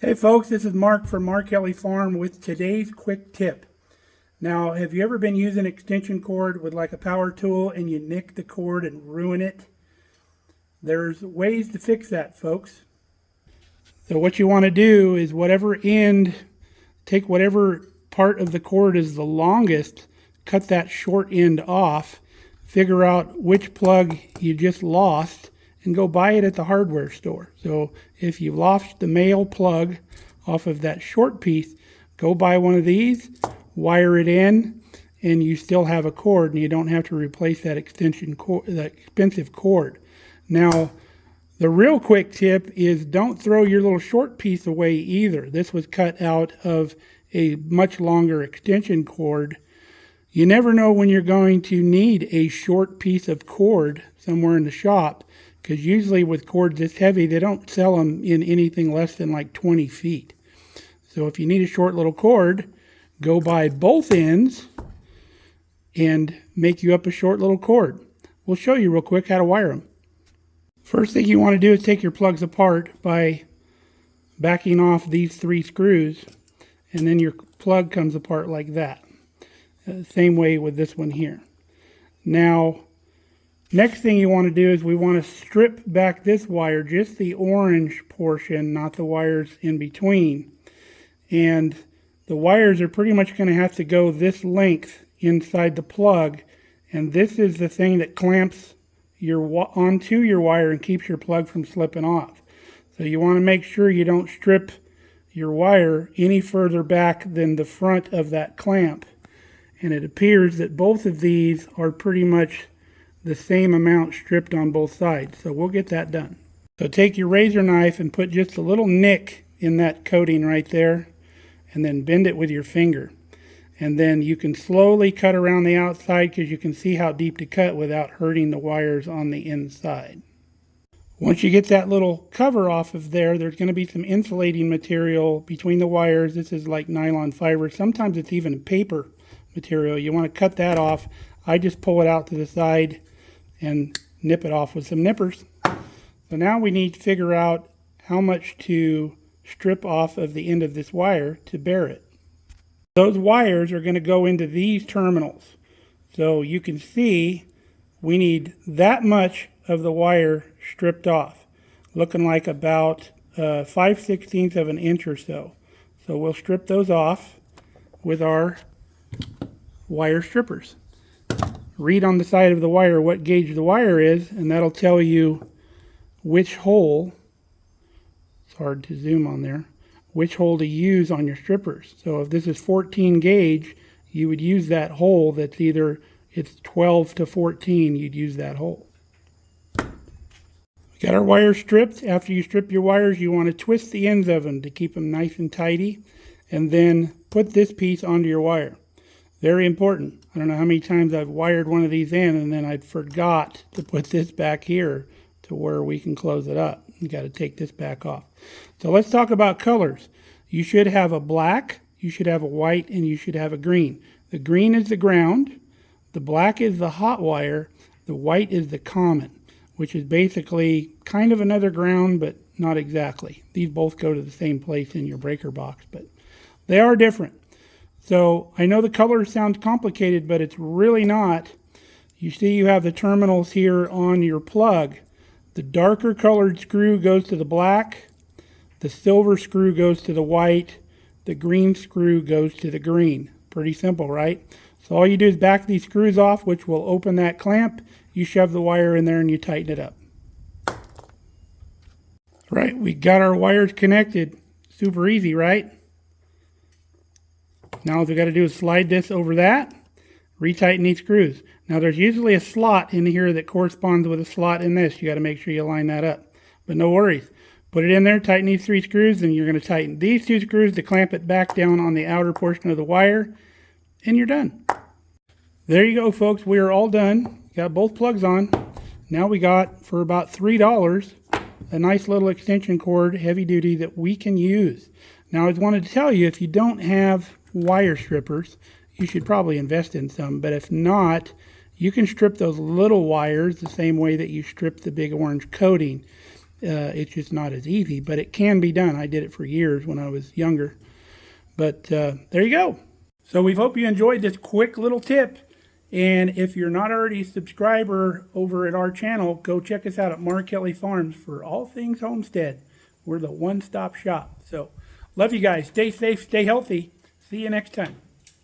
Hey folks, this is Mark from Mark Kelly Farm with today's quick tip. Now, have you ever been using extension cord with like a power tool and you nick the cord and ruin it? There's ways to fix that, folks. So what you want to do is take whatever part of the cord is the longest, cut that short end off, figure out which plug you just lost, and go buy it at the hardware store. So if you lost the male plug off of that short piece, go buy one of these, wire it in, and you still have a cord, and you don't have to replace that extension cord, that expensive cord. Now, the real quick tip is don't throw your little short piece away either. This was cut out of a much longer extension cord. You never know when you're going to need a short piece of cord somewhere in the shop, because usually with cords this heavy, they don't sell them in anything less than like 20 feet. So if you need a short little cord, go buy both ends and make you up a short little cord. We'll show you real quick how to wire them. First thing you want to do is take your plugs apart by backing off these 3 screws, and then your plug comes apart like that. Same way with this one here. Now, next thing you want to do is we want to strip back this wire, just the orange portion, not the wires in between. And the wires are pretty much going to have to go this length inside the plug, and this is the thing that clamps onto your wire and keeps your plug from slipping off. So you want to make sure you don't strip your wire any further back than the front of that clamp. And it appears that both of these are pretty much the same amount stripped on both sides. So we'll get that done. So take your razor knife and put just a little nick in that coating right there, and then bend it with your finger. And then you can slowly cut around the outside because you can see how deep to cut without hurting the wires on the inside. Once you get that little cover off of there, there's going to be some insulating material between the wires. This is like nylon fiber. Sometimes it's even paper material. You want to cut that off. I just pull it out to the side and nip it off with some nippers. So now we need to figure out how much to strip off of the end of this wire to bare it. Those wires are going to go into these terminals. So you can see we need that much of the wire stripped off, looking like about 5/16 of an inch or so. So we'll strip those off with our wire strippers. Read on the side of the wire what gauge the wire is, and that'll tell you which hole, it's hard to zoom on there, which hole to use on your strippers. So if this is 14 gauge, you would use that hole that's it's 12 to 14, you'd use that hole. We got our wires stripped. After you strip your wires, you want to twist the ends of them to keep them nice and tidy, and then put this piece onto your wire. Very important. I don't know how many times I've wired one of these in and then I forgot to put this back here to where we can close it up. You got to take this back off. So let's talk about colors. You should have a black, you should have a white, and you should have a green. The green is the ground, the black is the hot wire, the white is the common, which is basically kind of another ground, but not exactly. These both go to the same place in your breaker box, but they are different. So I know the color sounds complicated, but it's really not. You see you have the terminals here on your plug. The darker colored screw goes to the black, the silver screw goes to the white, the green screw goes to the green. Pretty simple, right? So all you do is back these screws off, which will open that clamp. You shove the wire in there and you tighten it up. Right, we got our wires connected. Super easy, right? Now all we got to do is slide this over that, retighten these screws. Now there's usually a slot in here that corresponds with a slot in this. You got to make sure you line that up. But no worries. Put it in there, tighten these 3 screws, and you're going to tighten these 2 screws to clamp it back down on the outer portion of the wire, and you're done. There you go, folks. We are all done. Got both plugs on. Now we got, for about $3, a nice little extension cord, heavy duty, that we can use. Now I just wanted to tell you, if you don't have wire strippers, you should probably invest in some, but if not, you can strip those little wires the same way that you strip the big orange coating. It's just not as easy, but it can be done. I did it for years when I was younger. But there you go. So we hope you enjoyed this quick little tip. And if you're not already a subscriber over at our channel, go check us out at Mark Kelly Farms for all things homestead. We're the one-stop shop. So love you guys. Stay safe, stay healthy. See you next time.